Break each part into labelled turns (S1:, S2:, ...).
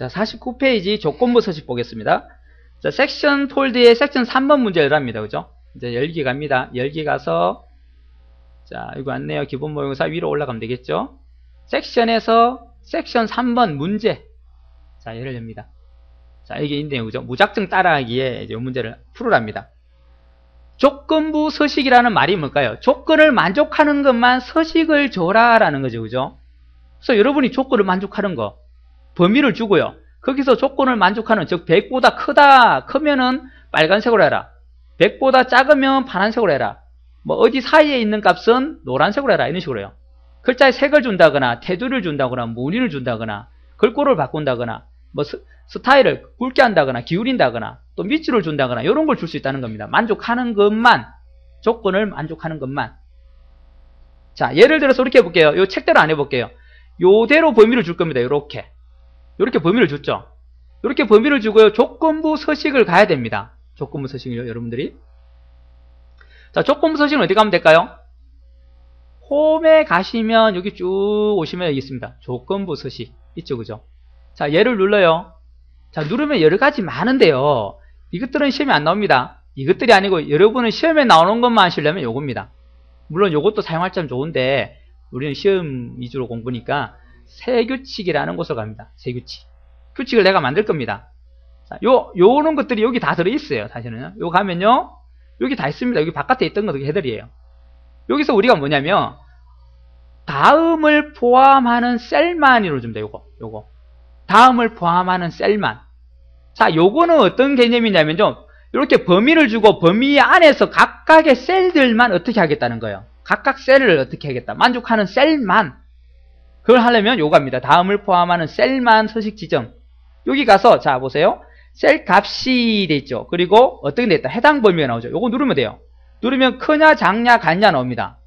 S1: 자, 49페이지 조건부 서식 보겠습니다. 자, 섹션 폴드의 섹션 3번 문제를 합니다. 그죠? 이제 열기 갑니다. 열기 가서, 자, 이거 왔네요. 기본 모형사 위로 올라가면 되겠죠? 섹션에서 섹션 3번 문제. 자, 예를 듭니다. 자, 이게 있네요. 그죠? 무작정 따라하기에 이제 이 문제를 풀으랍니다. 조건부 서식이라는 말이 뭘까요? 조건을 만족하는 것만 서식을 줘라라는 거죠. 그죠? 그래서 여러분이 조건을 만족하는 거, 범위를 주고요. 거기서 조건을 만족하는, 즉 100보다 크면은 빨간색으로 해라. 100보다 작으면 파란색으로 해라. 뭐 어디 사이에 있는 값은 노란색으로 해라. 이런 식으로요. 글자에 색을 준다거나 테두리를 준다거나 무늬를 준다거나 글꼴을 바꾼다거나 뭐 스타일을 굵게 한다거나 기울인다거나 또 밑줄을 준다거나 이런 걸 줄 수 있다는 겁니다. 만족하는 것만, 조건을 만족하는 것만. 자, 예를 들어서 이렇게 해볼게요. 이 책대로 안 해볼게요. 요대로 범위를 줄 겁니다. 요렇게 범위를 줬죠. 이렇게 범위를 주고요. 조건부 서식을 가야 됩니다. 조건부 서식을요, 여러분들이. 자, 조건부 서식은 어디 가면 될까요? 홈에 가시면 여기 쭉 오시면 여기 있습니다. 조건부 서식 있죠, 그죠? 자, 얘를 눌러요. 자, 누르면 여러 가지 많은데요. 이것들은 시험에 안 나옵니다. 이것들이 아니고 여러분은 시험에 나오는 것만 하시려면 요겁니다. 물론 요것도 사용할 점 좋은데 우리는 시험 위주로 공부니까 세규칙이라는 곳으로 갑니다. 세규칙. 규칙을 내가 만들 겁니다. 자, 요런 것들이 여기 다 들어있어요. 사실은요. 요 가면요. 여기 다 있습니다. 여기 바깥에 있던 것도 해들이에요. 여기서 우리가 뭐냐면 다음을 포함하는 셀만 이루어집니다. 요거. 다음을 포함하는 셀만. 자, 요거는 어떤 개념이냐면요. 이렇게 범위를 주고 범위 안에서 각각의 셀들만 어떻게 하겠다는 거예요. 각각 셀을 어떻게 하겠다. 만족하는 셀만. 그걸 하려면 요겁니다. 다음을 포함하는 셀만 서식 지정. 여기 가서 자 보세요. 셀 값이 돼 있죠. 그리고 어떻게 돼 있다. 해당 범위가 나오죠. 요거 누르면 돼요. 누르면 크냐 작냐 같냐 나옵니다.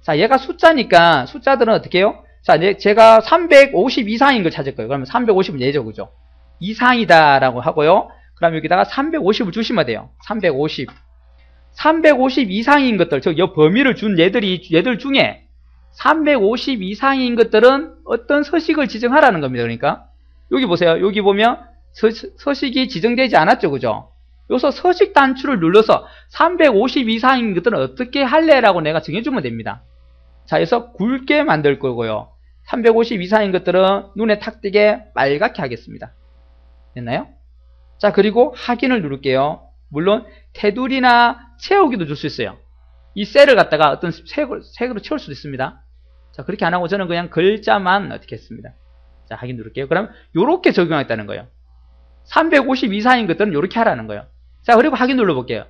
S1: 자, 얘가 숫자니까 숫자들은 어떻게 해요? 자, 제가 350 이상인 걸 찾을 거예요. 그러면 350은 얘죠. 그죠? 이상이다라고 하고요. 그럼 여기다가 350을 주시면 돼요. 350 이상인 것들, 즉, 이 범위를 준 얘들 중에 350 이상인 것들은 어떤 서식을 지정하라는 겁니다. 그러니까 여기 보세요. 여기 보면 서식이 지정되지 않았죠. 그죠? 여기서 서식 단추를 눌러서 350 이상인 것들은 어떻게 할래라고 내가 정해주면 됩니다. 자, 그래서 굵게 만들 거고요. 350 이상인 것들은 눈에 탁 띄게 빨갛게 하겠습니다. 됐나요? 자, 그리고 확인을 누를게요. 물론 테두리나 채우기도 줄 수 있어요. 이 셀을 갖다가 어떤 색으로 채울 수도 있습니다. 자, 그렇게 안 하고 저는 그냥 글자만 어떻게 했습니다. 자, 확인 누를게요. 그럼 요렇게 적용하겠다는 거예요. 350 이상인 것들은 요렇게 하라는 거예요. 자, 그리고 확인 눌러볼게요.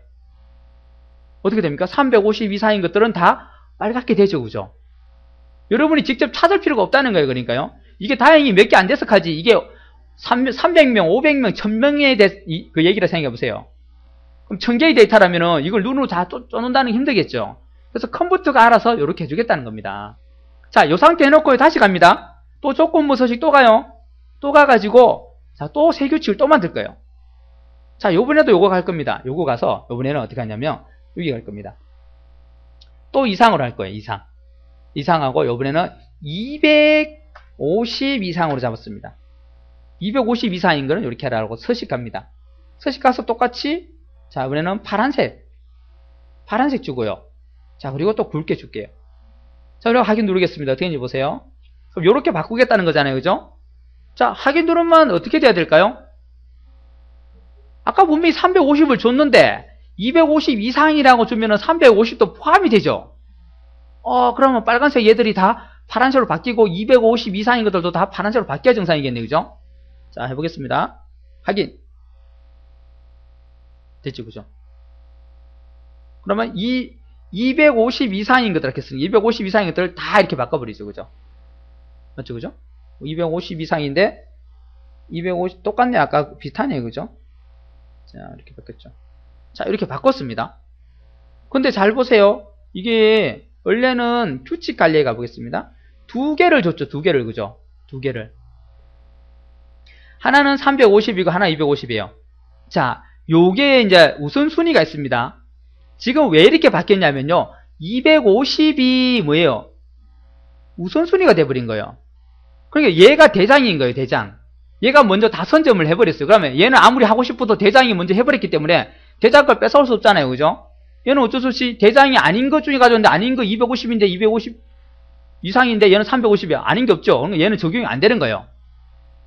S1: 어떻게 됩니까? 350 이상인 것들은 다 빨갛게 되죠. 그죠? 여러분이 직접 찾을 필요가 없다는 거예요. 그러니까요. 이게 다행히 몇 개 안 돼서 하지. 이게 300명, 500명, 1000명의 그 얘기를 생각해 보세요. 그럼 1000개의 데이터라면은 이걸 눈으로 다 쪼는다는 게 힘들겠죠. 그래서 컴퓨터가 알아서 이렇게 해주겠다는 겁니다. 자, 요 상태 해놓고 다시 갑니다. 또 조건부 서식 또 가요. 또 가가지고, 자, 또 새 규칙을 또 만들 거예요. 자, 요번에도 요거 갈 겁니다. 요거 가서, 요번에는 어떻게 하냐면, 여기 갈 겁니다. 또 이상으로 할 거예요. 이상하고, 요번에는 250 이상으로 잡았습니다. 250 이상인 거는 이렇게 하라고 서식 갑니다. 서식 가서 똑같이, 자, 이번에는 파란색 주고요. 자, 그리고 또 굵게 줄게요. 자, 그리고 확인 누르겠습니다. 어떻게 되는지 보세요. 그럼 요렇게 바꾸겠다는 거잖아요. 그죠? 자, 확인 누르면 어떻게 돼야 될까요? 아까 분명히 350을 줬는데 250 이상이라고 주면은 350도 포함이 되죠. 그러면 빨간색 얘들이 다 파란색으로 바뀌고 250 이상인 것들도 다 파란색으로 바뀌어야 정상이겠네요. 그죠? 자, 해보겠습니다. 확인. 됐죠, 그죠? 그러면 250 이상인 것들 이렇게 쓰는 250 이상인 것들을 다 이렇게 바꿔버리죠, 그죠? 맞죠, 그죠? 250 이상인데 250 똑같네. 아까 비슷하네요, 그죠? 자, 이렇게 바뀌었죠. 자, 이렇게 바꿨습니다. 근데 잘 보세요. 이게 원래는 규칙 관리에 가보겠습니다. 두 개를 줬죠, 두 개를, 그죠? 두 개를. 하나는 350이고 하나 250이에요. 자, 요게 이제 우선순위가 있습니다. 지금 왜 이렇게 바뀌었냐면요. 250이 뭐예요? 우선순위가 돼버린 거예요. 그러니까 얘가 대장인 거예요, 대장. 얘가 먼저 다 선점을 해버렸어요. 그러면 얘는 아무리 하고 싶어도 대장이 먼저 해버렸기 때문에 대장 걸 뺏어올 수 없잖아요. 그죠? 얘는 어쩔 수 없이 대장이 아닌 것 중에 가져왔는데 아닌 거 250인데 250 이상인데 얘는 350이야. 아닌 게 없죠. 그러면 얘는 적용이 안 되는 거예요.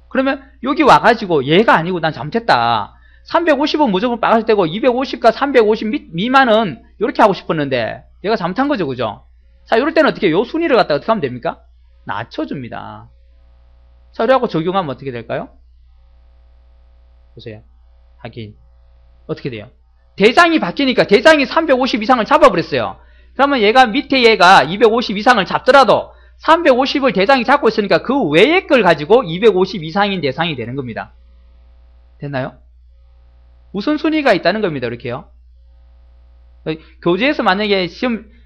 S1: 그러면 여기 와가지고 얘가 아니고 난 잘못했다. 350은 무조건 빨간색 되고 250과 350 미만은 이렇게 하고 싶었는데 얘가 잘못한 거죠. 그죠? 자, 이럴 때는 어떻게 요 순위를 갖다가 어떻게 하면 됩니까? 낮춰줍니다. 자, 이래갖고 적용하면 어떻게 될까요? 보세요. 하긴 어떻게 돼요? 대장이 바뀌니까 대장이 350 이상을 잡아버렸어요. 그러면 얘가 밑에 얘가 250 이상을 잡더라도 350을 대장이 잡고 있으니까 그 외의 걸 가지고 250 이상인 대상이 되는 겁니다. 됐나요? 우선순위가 있다는 겁니다. 이렇게요. 교재에서 만약에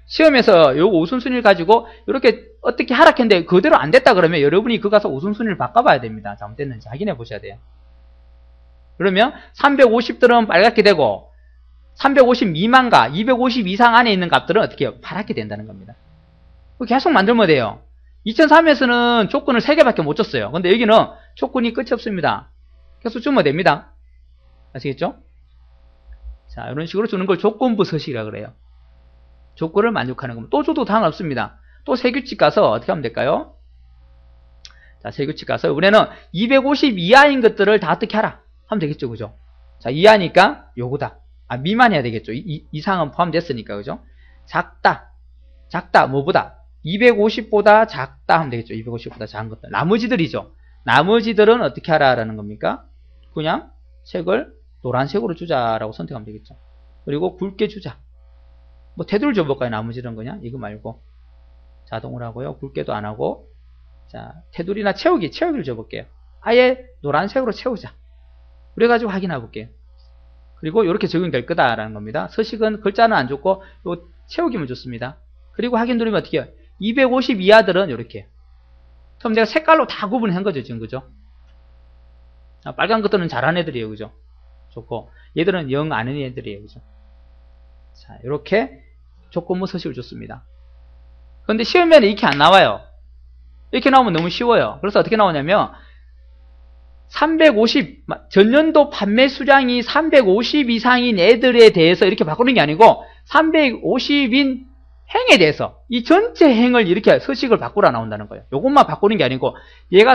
S1: 시험에서 요 우선순위를 가지고 이렇게 어떻게 하라 했는데 그대로 안 됐다 그러면 여러분이 그 가서 우선순위를 바꿔봐야 됩니다. 잘못됐는지 확인해 보셔야 돼요. 그러면 350들은 빨갛게 되고 350 미만과 250 이상 안에 있는 값들은 어떻게 해요? 파랗게 된다는 겁니다. 계속 만들면 돼요. 2003에서는 조건을 3개밖에 못 줬어요. 근데 여기는 조건이 끝이 없습니다. 계속 주면 됩니다. 아시겠죠? 자, 이런 식으로 주는 걸 조건부 서식이라고 그래요. 조건을 만족하는 겁니다. 또 줘도 상관없습니다. 또 세규칙 가서 어떻게 하면 될까요? 자, 세규칙 가서 이번에는 250 이하인 것들을 다 어떻게 하라 하면 되겠죠. 그죠? 자, 이하니까 요거다. 아, 미만해야 되겠죠. 이상은 포함됐으니까. 그죠? 작다 뭐보다 250보다 작다 하면 되겠죠. 250보다 작은 것들. 나머지들이죠. 나머지들은 어떻게 하라라는 겁니까? 그냥 색을 노란색으로 주자라고 선택하면 되겠죠. 그리고 굵게 주자. 뭐 테두리를 줘볼까요? 나머지는 그냥 이거 말고 자동으로 하고요. 굵게도 안 하고, 자, 테두리나 채우기를 줘볼게요. 아예 노란색으로 채우자. 그래가지고 확인해 볼게요. 그리고 이렇게 적용될 거다라는 겁니다. 서식은 글자는 안 좋고 요 채우기만 좋습니다. 그리고 확인 누르면 어떻게 해요? 250 이하들은 이렇게. 그럼 내가 색깔로 다 구분한 거죠, 지금. 그죠? 아, 빨간 것들은 잘한 애들이에요. 그죠? 좋고, 얘들은 영 아는 애들이에요. 그죠? 자, 이렇게 조건부 서식을 줬습니다. 그런데 시험에는 이렇게 안 나와요. 이렇게 나오면 너무 쉬워요. 그래서 어떻게 나오냐면 350, 전년도 판매 수량이 350 이상인 애들에 대해서 이렇게 바꾸는 게 아니고 350인 행에 대해서 이 전체 행을 이렇게 서식을 바꾸라 나온다는 거예요. 요것만 바꾸는 게 아니고 얘가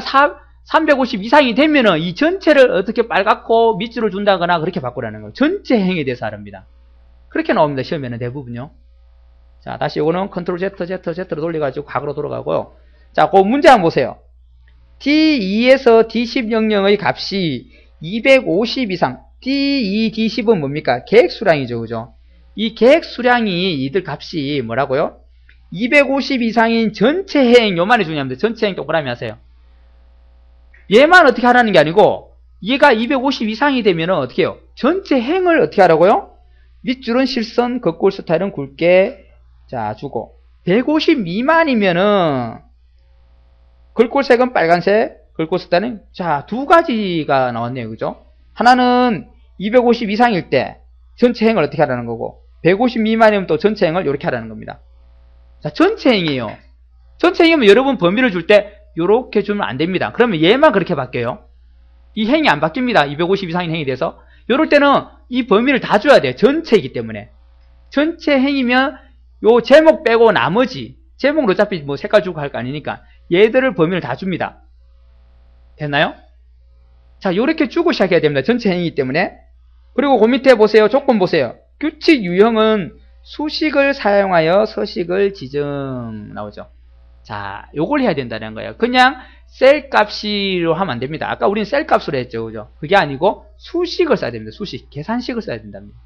S1: 350 이상이 되면은 이 전체를 어떻게 빨갛고 밑줄을 준다거나 그렇게 바꾸라는 거예요. 전체 행에 대해서 하랍니다. 그렇게 나옵니다. 시험에는 대부분요. 자, 다시 요거는 컨트롤 Z로 돌려가지고 과거로 돌아가고요. 자, 그 문제 한번 보세요. D2에서 D10 영역의 값이 250 이상, D2, D10은 뭡니까? 계획수량이죠. 그죠? 이 계획수량이 이들 값이 뭐라고요? 250 이상인 전체 행, 요만이 중요합니다. 전체 행 동그라미 하세요. 얘만 어떻게 하라는 게 아니고, 얘가 250 이상이 되면 어떻게 해요? 전체 행을 어떻게 하라고요? 밑줄은 실선, 겉골 스타일은 굵게, 자, 주고. 150 미만이면은, 글꼴색은 빨간색, 글꼴 스타일은, 자, 두 가지가 나왔네요. 그죠? 하나는 250 이상일 때, 전체 행을 어떻게 하라는 거고, 150 미만이면 또 전체 행을 이렇게 하라는 겁니다. 자, 전체 행이에요. 전체 행이면 여러분 범위를 줄 때, 요렇게 주면 안 됩니다. 그러면 얘만 그렇게 바뀌어요. 이 행이 안 바뀝니다. 250 이상인 행이 돼서. 요럴 때는 이 범위를 다 줘야 돼요. 전체이기 때문에. 전체 행이면 요 제목 빼고 나머지, 제목은 어차피 뭐 색깔 주고 할 거 아니니까 얘들을 범위를 다 줍니다. 됐나요? 자, 요렇게 주고 시작해야 됩니다. 전체 행이기 때문에. 그리고 그 밑에 보세요. 조건 보세요. 규칙 유형은 수식을 사용하여 서식을 지정 나오죠. 자, 요걸 해야 된다는 거예요. 그냥 셀 값으로 하면 안 됩니다. 아까 우리는 셀 값으로 했죠. 그죠? 그게 아니고 수식을 써야 됩니다. 수식. 계산식을 써야 된답니다.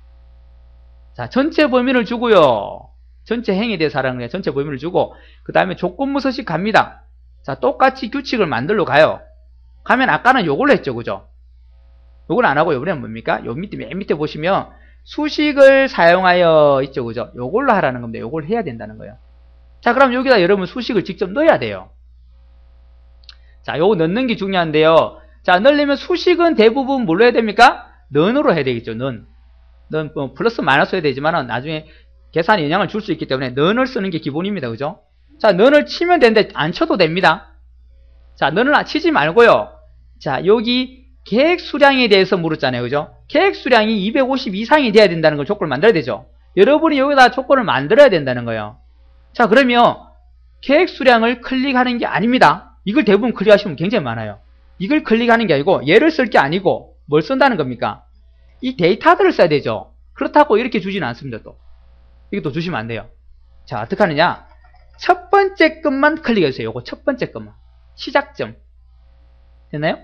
S1: 자, 전체 범위를 주고요. 전체 행에 대해서 하라는 거예요. 전체 범위를 주고, 그 다음에 조건부 서식 갑니다. 자, 똑같이 규칙을 만들러 가요. 가면 아까는 요걸로 했죠. 그죠? 요걸 안 하고 요번에는 뭡니까? 요 밑에, 맨 밑에 보시면 수식을 사용하여 있죠. 그죠? 요걸로 하라는 겁니다. 요걸 해야 된다는 거예요. 자, 그럼 여기다 여러분 수식을 직접 넣어야 돼요. 자, 요거 넣는 게 중요한데요. 자, 넣으려면 수식은 대부분 뭘로 해야 됩니까? 넌으로 해야 되겠죠. 넌 뭐 플러스 마이너스 해야 되지만 나중에 계산에 영향을 줄 수 있기 때문에 넌을 쓰는 게 기본입니다. 그죠? 자, 넌을 치면 되는데 안 쳐도 됩니다. 자, 넌을 치지 말고요. 자, 여기 계획 수량에 대해서 물었잖아요. 그죠? 계획 수량이 250 이상이 돼야 된다는 걸 조건을 만들어야 되죠. 여러분이 여기다 조건을 만들어야 된다는 거예요. 자, 그러면 계획 수량을 클릭하는 게 아닙니다. 이걸 대부분 클릭하시면 굉장히 많아요. 이걸 클릭하는 게 아니고 얘를 쓸 게 아니고 뭘 쓴다는 겁니까? 이 데이터들을 써야 되죠. 그렇다고 이렇게 주지는 않습니다. 또 이것도 주시면 안 돼요. 자, 어떻게 하느냐? 첫 번째 것만 클릭해주세요. 요거 첫 번째 것만. 시작점. 됐나요?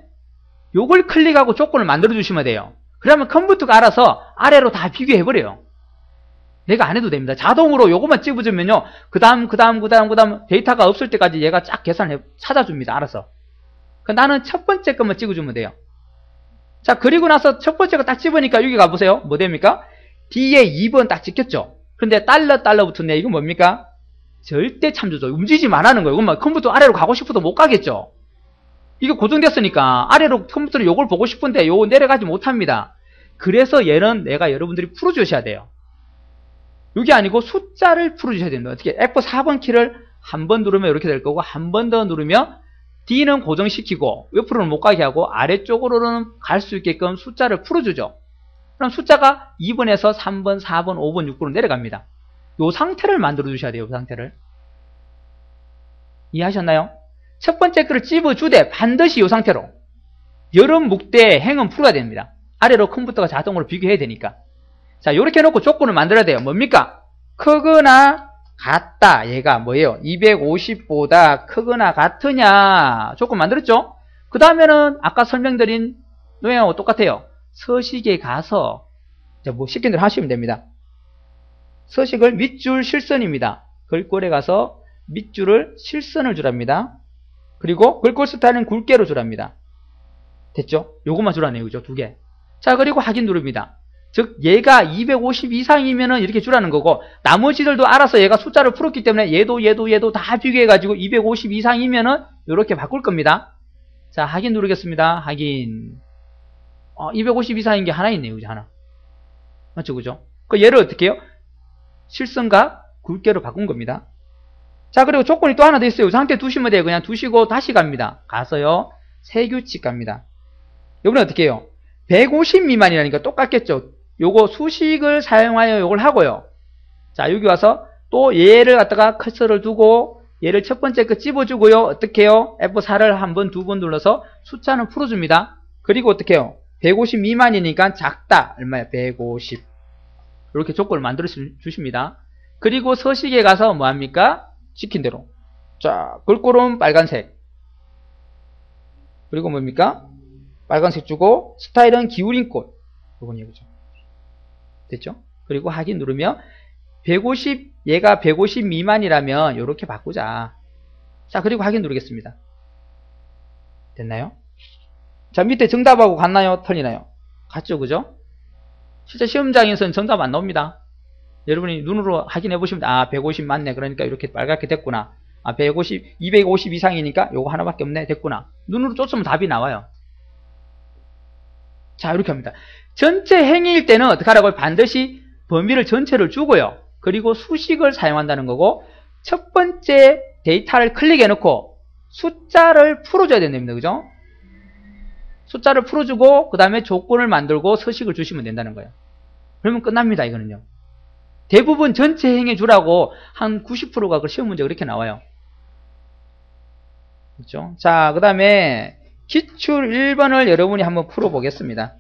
S1: 요걸 클릭하고 조건을 만들어 주시면 돼요. 그러면 컴퓨터가 알아서 아래로 다 비교해버려요. 내가 안 해도 됩니다. 자동으로 요것만 찍어주면요. 그 다음 데이터가 없을 때까지 얘가 쫙 계산해, 찾아줍니다. 알아서. 나는 첫 번째 것만 찍어주면 돼요. 자, 그리고 나서 첫 번째 거 딱 집으니까 여기 가보세요. 뭐 됩니까? 뒤에 2번 딱 찍혔죠. 그런데 달러 붙었네. 이건 뭡니까? 절대 참조죠. 움직이지 말라는 거예요. 그러면 컴퓨터 아래로 가고 싶어도 못 가겠죠. 이게 고정됐으니까 아래로 컴퓨터로 요걸 보고 싶은데 요거 내려가지 못합니다. 그래서 얘는 내가 여러분들이 풀어주셔야 돼요. 이게 아니고 숫자를 풀어주셔야 됩니다. 어떻게? F4번 키를 한 번 누르면 이렇게 될 거고 한 번 더 누르면 D는 고정시키고 옆으로는 못 가게 하고 아래쪽으로는 갈 수 있게끔 숫자를 풀어주죠. 그럼 숫자가 2번에서 3번, 4번, 5번, 6번으로 내려갑니다. 이 상태를 만들어 주셔야 돼요. 이 상태를. 이해하셨나요? 첫 번째 거를 집어주되 반드시 이 상태로 여름, 묵대, 행은 풀어야 됩니다. 아래로 컴퓨터가 자동으로 비교해야 되니까. 자, 이렇게 해놓고 조건을 만들어야 돼요. 뭡니까? 크거나 같다. 얘가 뭐예요? 250보다 크거나 같으냐. 조건 만들었죠? 그 다음에는 아까 설명드린 노형하고 똑같아요. 서식에 가서 뭐 시킨 대로 하시면 됩니다. 서식을 밑줄 실선입니다. 글꼴에 가서 밑줄을 실선을 주랍니다. 그리고 글꼴 스타일은 굵게로 주랍니다. 됐죠? 요것만 주라네요. 그죠? 두 개. 자, 그리고 확인 누릅니다. 즉 얘가 250 이상이면은 이렇게 주라는 거고 나머지들도 알아서 얘가 숫자를 풀었기 때문에 얘도 다 비교해가지고 250 이상이면은 이렇게 바꿀 겁니다. 자, 확인 누르겠습니다. 확인. 250 이상인 게 하나 있네요. 그죠? 하나. 맞죠? 그죠? 그 얘를 어떻게 해요? 실선과 굵게로 바꾼 겁니다. 자, 그리고 조건이 또 하나 더 있어요. 이 상태 두시면 돼요. 그냥 두시고 다시 갑니다. 가서요. 세규칙 갑니다. 이번에 어떻게 해요? 150 미만이라니까 똑같겠죠. 요거 수식을 사용하여 요걸 하고요. 자, 여기 와서 또 얘를 갖다가 커서를 두고 얘를 첫 번째 거 집어주고요. 어떻게 해요? F4를 한 번, 두 번 눌러서 숫자는 풀어줍니다. 그리고 어떻게 해요? 150 미만이니까 작다. 얼마야? 150. 이렇게 조건을 만들어 주십니다. 그리고 서식에 가서 뭐합니까? 시킨 대로. 자, 글꼴은 빨간색. 그리고 뭡니까? 빨간색 주고 스타일은 기울인 꽃. 요건 이거죠. 됐죠? 그리고 확인 누르면 150, 얘가 150 미만이라면 이렇게 바꾸자. 자, 그리고 확인 누르겠습니다. 됐나요? 자, 밑에 정답하고 같나요? 틀리나요? 같죠? 그죠? 실제 시험장에서는 정답 안 나옵니다. 여러분이 눈으로 확인해 보시면 150 맞네. 그러니까 이렇게 빨갛게 됐구나. 150, 250 이상이니까 요거 하나밖에 없네. 됐구나. 눈으로 쫓으면 답이 나와요. 자, 이렇게 합니다. 전체 행위일 때는 어떻게 하라고요? 반드시 범위를 전체를 주고요. 그리고 수식을 사용한다는 거고 첫 번째 데이터를 클릭해 놓고 숫자를 풀어줘야 된답니다. 그죠? 숫자를 풀어주고 그 다음에 조건을 만들고 서식을 주시면 된다는 거예요. 그러면 끝납니다. 이거는요. 대부분 전체 행위 주라고 한 90%가 그 시험 문제 그렇게 나와요. 그렇죠? 자, 그 다음에 기출 1번을 여러분이 한번 풀어보겠습니다.